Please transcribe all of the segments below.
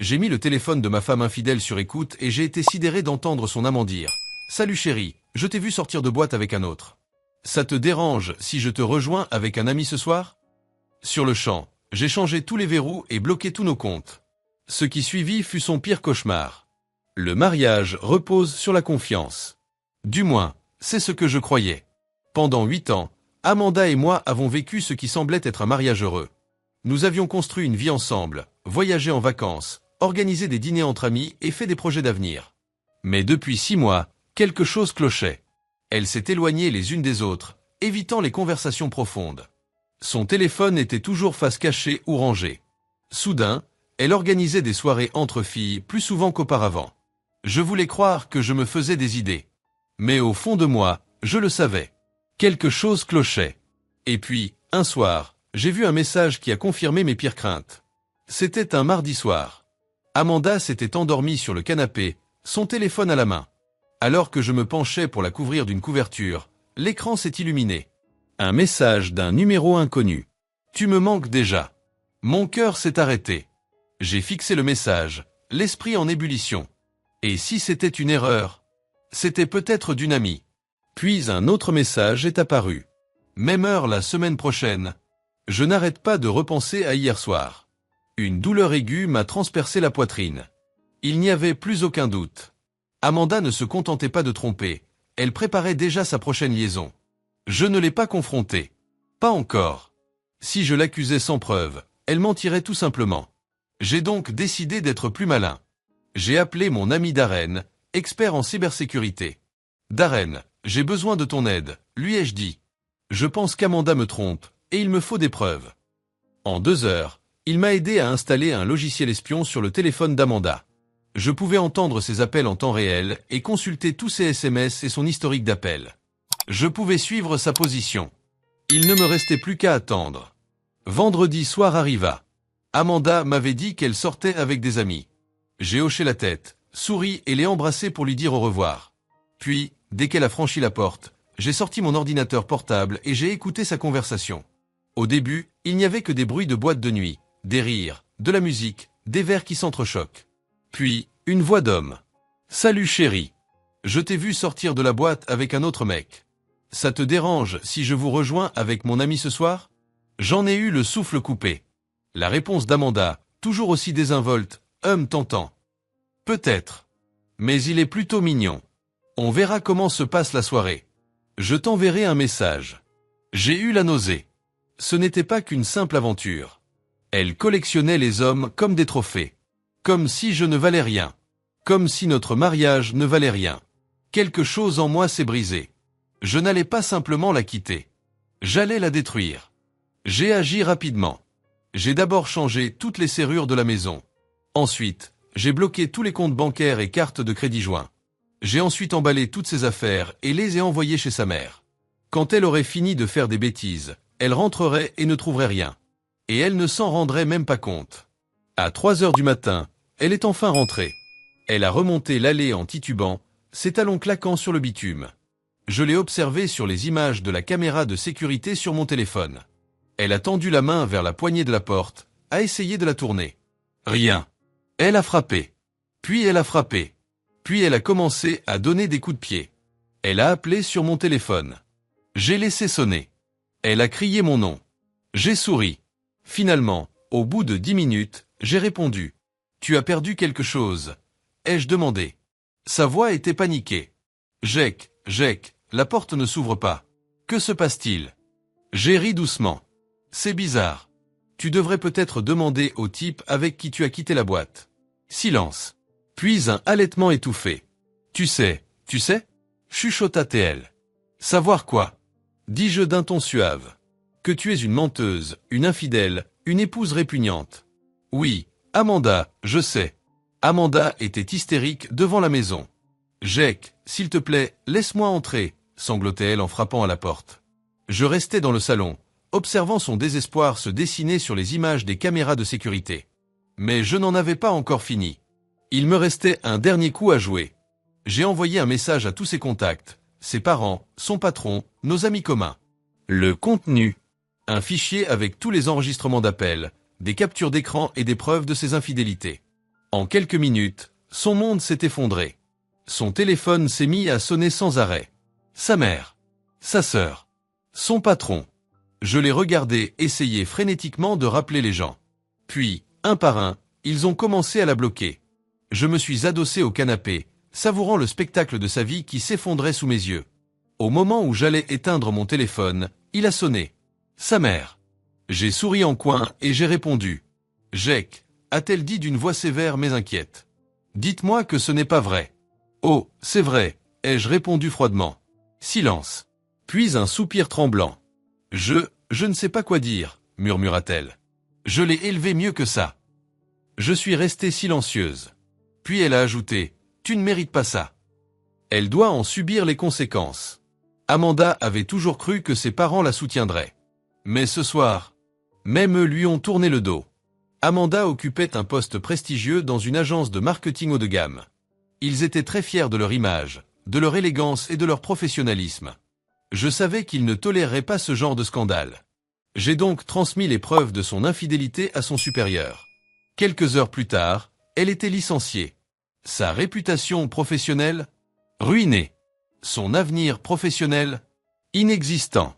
J'ai mis le téléphone de ma femme infidèle sur écoute et j'ai été sidéré d'entendre son amant dire « Salut chérie, je t'ai vu sortir de boîte avec un autre. Ça te dérange si je te rejoins avec un ami ce soir ?» Sur le champ, j'ai changé tous les verrous et bloqué tous nos comptes. Ce qui suivit fut son pire cauchemar. Le mariage repose sur la confiance. Du moins, c'est ce que je croyais. Pendant 8 ans, Amanda et moi avons vécu ce qui semblait être un mariage heureux. Nous avions construit une vie ensemble, voyagé en vacances, organisé des dîners entre amis et fait des projets d'avenir. Mais depuis 6 mois, quelque chose clochait. Elles s'étaient éloignées les unes des autres, évitant les conversations profondes. Son téléphone était toujours face cachée ou rangée. Soudain, elle organisait des soirées entre filles plus souvent qu'auparavant. Je voulais croire que je me faisais des idées. Mais au fond de moi, je le savais. Quelque chose clochait. Et puis, un soir, j'ai vu un message qui a confirmé mes pires craintes. C'était un mardi soir. Amanda s'était endormie sur le canapé, son téléphone à la main. Alors que je me penchais pour la couvrir d'une couverture, l'écran s'est illuminé. Un message d'un numéro inconnu. Tu me manques déjà. Mon cœur s'est arrêté. J'ai fixé le message, l'esprit en ébullition. Et si c'était une erreur? C'était peut-être d'une amie. Puis un autre message est apparu. Même heure la semaine prochaine. Je n'arrête pas de repenser à hier soir. Une douleur aiguë m'a transpercé la poitrine. Il n'y avait plus aucun doute. Amanda ne se contentait pas de tromper, elle préparait déjà sa prochaine liaison. Je ne l'ai pas confrontée. Pas encore. Si je l'accusais sans preuve, elle mentirait tout simplement. J'ai donc décidé d'être plus malin. J'ai appelé mon ami Darren, expert en cybersécurité. Darren, j'ai besoin de ton aide, lui ai-je dit. Je pense qu'Amanda me trompe, et il me faut des preuves. En 2 heures, il m'a aidé à installer un logiciel espion sur le téléphone d'Amanda. Je pouvais entendre ses appels en temps réel et consulter tous ses SMS et son historique d'appels. Je pouvais suivre sa position. Il ne me restait plus qu'à attendre. Vendredi soir arriva. Amanda m'avait dit qu'elle sortait avec des amis. J'ai hoché la tête, souri et l'ai embrassée pour lui dire au revoir. Puis, dès qu'elle a franchi la porte, j'ai sorti mon ordinateur portable et j'ai écouté sa conversation. Au début, il n'y avait que des bruits de boîte de nuit, des rires, de la musique, des verres qui s'entrechoquent. Puis, une voix d'homme. « Salut chérie. Je t'ai vu sortir de la boîte avec un autre mec. Ça te dérange si je vous rejoins avec mon ami ce soir ?» J'en ai eu le souffle coupé. La réponse d'Amanda, toujours aussi désinvolte, tentant. « Peut-être. Mais il est plutôt mignon. On verra comment se passe la soirée. Je t'enverrai un message. » J'ai eu la nausée. Ce n'était pas qu'une simple aventure. Elle collectionnait les hommes comme des trophées. Comme si je ne valais rien. Comme si notre mariage ne valait rien. Quelque chose en moi s'est brisé. Je n'allais pas simplement la quitter. J'allais la détruire. J'ai agi rapidement. J'ai d'abord changé toutes les serrures de la maison. Ensuite, j'ai bloqué tous les comptes bancaires et cartes de crédit joints. J'ai ensuite emballé toutes ses affaires et les ai envoyées chez sa mère. Quand elle aurait fini de faire des bêtises, elle rentrerait et ne trouverait rien. Et elle ne s'en rendrait même pas compte. À 3 heures du matin, elle est enfin rentrée. Elle a remonté l'allée en titubant, ses talons claquant sur le bitume. Je l'ai observée sur les images de la caméra de sécurité sur mon téléphone. Elle a tendu la main vers la poignée de la porte, a essayé de la tourner. Rien. Elle a frappé. Puis elle a frappé. Puis elle a commencé à donner des coups de pied. Elle a appelé sur mon téléphone. J'ai laissé sonner. Elle a crié mon nom. J'ai souri. Finalement, au bout de 10 minutes, j'ai répondu. « Tu as perdu quelque chose ?» ai-je demandé. Sa voix était paniquée. « Jake, la porte ne s'ouvre pas. Que se passe-t-il » J'ai ri doucement. « C'est bizarre. Tu devrais peut-être demander au type avec qui tu as quitté la boîte. » Silence. Puis un halètement étouffé. « Tu sais, chuchota-t-elle. « Savoir quoi ?» dis-je d'un ton suave. « Que tu es une menteuse, une infidèle, une épouse répugnante. » Oui, Amanda, je sais. Amanda était hystérique devant la maison. « Jake, s'il te plaît, laisse-moi entrer, » sanglotait-elle en frappant à la porte. Je restais dans le salon, observant son désespoir se dessiner sur les images des caméras de sécurité. Mais je n'en avais pas encore fini. Il me restait un dernier coup à jouer. J'ai envoyé un message à tous ses contacts, ses parents, son patron, nos amis communs. Le contenu. Un fichier avec tous les enregistrements d'appels, des captures d'écran et des preuves de ses infidélités. En quelques minutes, son monde s'est effondré. Son téléphone s'est mis à sonner sans arrêt. Sa mère, sa sœur, son patron. Je l'ai regardé essayer frénétiquement de rappeler les gens. Puis, un par un, ils ont commencé à la bloquer. Je me suis adossé au canapé, savourant le spectacle de sa vie qui s'effondrait sous mes yeux. Au moment où j'allais éteindre mon téléphone, il a sonné. Sa mère. J'ai souri en coin et j'ai répondu. « Jake », a-t-elle dit d'une voix sévère mais inquiète. « Dites-moi que ce n'est pas vrai. »« Oh, c'est vrai », ai-je répondu froidement. Silence. Puis un soupir tremblant. « Je ne sais pas quoi dire », murmura-t-elle. « Je l'ai élevé mieux que ça. » Je suis restée silencieuse. Puis elle a ajouté, « Tu ne mérites pas ça. » Elle doit en subir les conséquences. Amanda avait toujours cru que ses parents la soutiendraient. Mais ce soir, même eux lui ont tourné le dos. Amanda occupait un poste prestigieux dans une agence de marketing haut de gamme. Ils étaient très fiers de leur image, de leur élégance et de leur professionnalisme. Je savais qu'ils ne toléreraient pas ce genre de scandale. J'ai donc transmis les preuves de son infidélité à son supérieur. Quelques heures plus tard, elle était licenciée. Sa réputation professionnelle, ruinée. Son avenir professionnel, inexistant.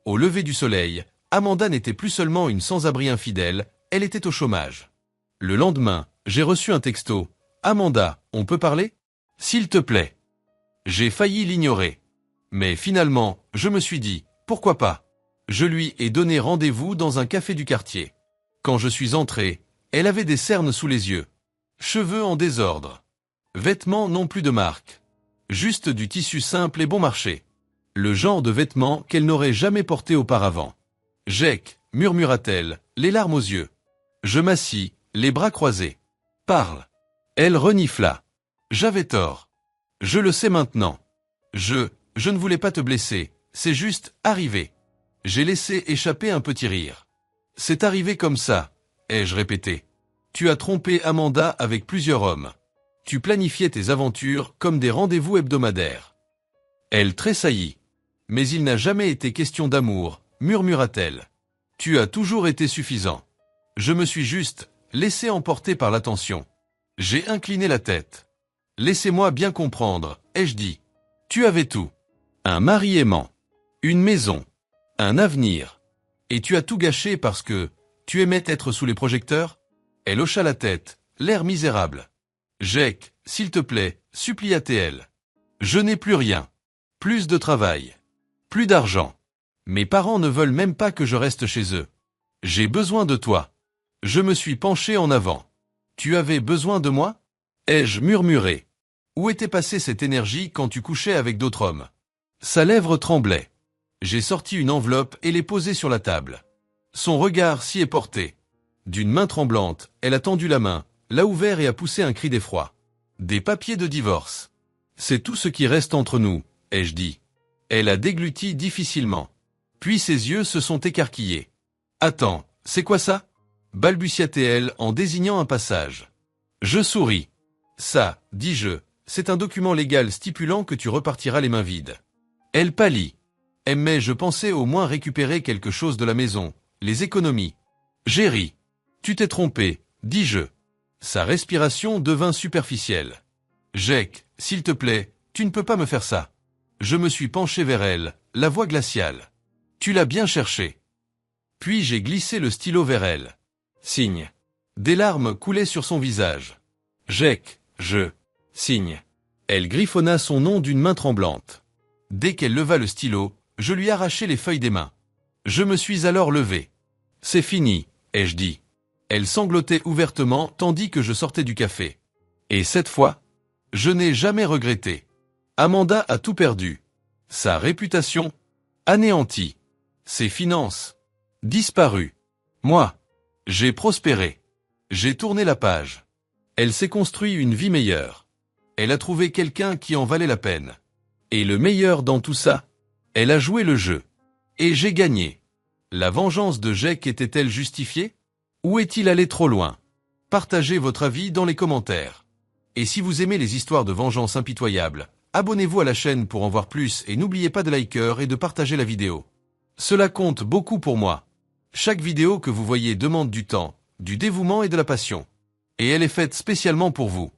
Au lever du soleil, Amanda n'était plus seulement une sans-abri infidèle, elle était au chômage. Le lendemain, j'ai reçu un texto. « Amanda, on peut parler ? S'il te plaît. » J'ai failli l'ignorer. Mais finalement, je me suis dit, pourquoi pas ? Je lui ai donné rendez-vous dans un café du quartier. Quand je suis entré, elle avait des cernes sous les yeux. Cheveux en désordre. Vêtements non plus de marque. Juste du tissu simple et bon marché. Le genre de vêtements qu'elle n'aurait jamais porté auparavant. « Jake », murmura-t-elle, les larmes aux yeux. Je m'assis, les bras croisés. « Parle. » Elle renifla. J'avais tort. Je le sais maintenant. Je ne voulais pas te blesser, c'est juste arrivé. J'ai laissé échapper un petit rire. C'est arrivé comme ça, ai-je répété. Tu as trompé Amanda avec plusieurs hommes. Tu planifiais tes aventures comme des rendez-vous hebdomadaires. Elle tressaillit. Mais il n'a jamais été question d'amour, murmura-t-elle. Tu as toujours été suffisant. Je me suis juste laissé emporter par l'attention. J'ai incliné la tête. Laissez-moi bien comprendre, ai-je dit. Tu avais tout. Un mari aimant. Une maison. Un avenir. Et tu as tout gâché parce que tu aimais être sous les projecteurs ? Elle hocha la tête, l'air misérable. Jake, s'il te plaît, supplia-t-elle. Je n'ai plus rien. Plus de travail. Plus d'argent. Mes parents ne veulent même pas que je reste chez eux. J'ai besoin de toi. Je me suis penché en avant. Tu avais besoin de moi ? Ai-je murmuré. Où était passée cette énergie quand tu couchais avec d'autres hommes ? Sa lèvre tremblait. J'ai sorti une enveloppe et l'ai posée sur la table. Son regard s'y est porté. D'une main tremblante, elle a tendu la main, l'a ouvert et a poussé un cri d'effroi. Des papiers de divorce. C'est tout ce qui reste entre nous, ai-je dit. Elle a dégluti difficilement. Puis ses yeux se sont écarquillés. Attends, c'est quoi ça ? Balbutia-t-elle en désignant un passage. Je souris. Ça, dis-je, c'est un document légal stipulant que tu repartiras les mains vides. Elle pâlit. Mais je pensais au moins récupérer quelque chose de la maison, les économies. J'ai ri. Tu t'es trompé, dis-je. Sa respiration devint superficielle. Jake, s'il te plaît, tu ne peux pas me faire ça. Je me suis penché vers elle, la voix glaciale. Tu l'as bien cherché. Puis j'ai glissé le stylo vers elle. Signe. Des larmes coulaient sur son visage. Jake, signe. Elle griffonna son nom d'une main tremblante. Dès qu'elle leva le stylo, je lui arrachai les feuilles des mains. Je me suis alors levé. C'est fini, ai-je dit. Elle sanglotait ouvertement tandis que je sortais du café. Et cette fois, je n'ai jamais regretté. Amanda a tout perdu. Sa réputation, anéantie. Ses finances, disparues. Moi, j'ai prospéré. J'ai tourné la page. Elle s'est construit une vie meilleure. Elle a trouvé quelqu'un qui en valait la peine. Et le meilleur dans tout ça, elle a joué le jeu. Et j'ai gagné. La vengeance de Jake était-elle justifiée ? Ou est-il allé trop loin ? Partagez votre avis dans les commentaires. Et si vous aimez les histoires de vengeance impitoyables, abonnez-vous à la chaîne pour en voir plus et n'oubliez pas de liker et de partager la vidéo. Cela compte beaucoup pour moi. Chaque vidéo que vous voyez demande du temps, du dévouement et de la passion. Et elle est faite spécialement pour vous.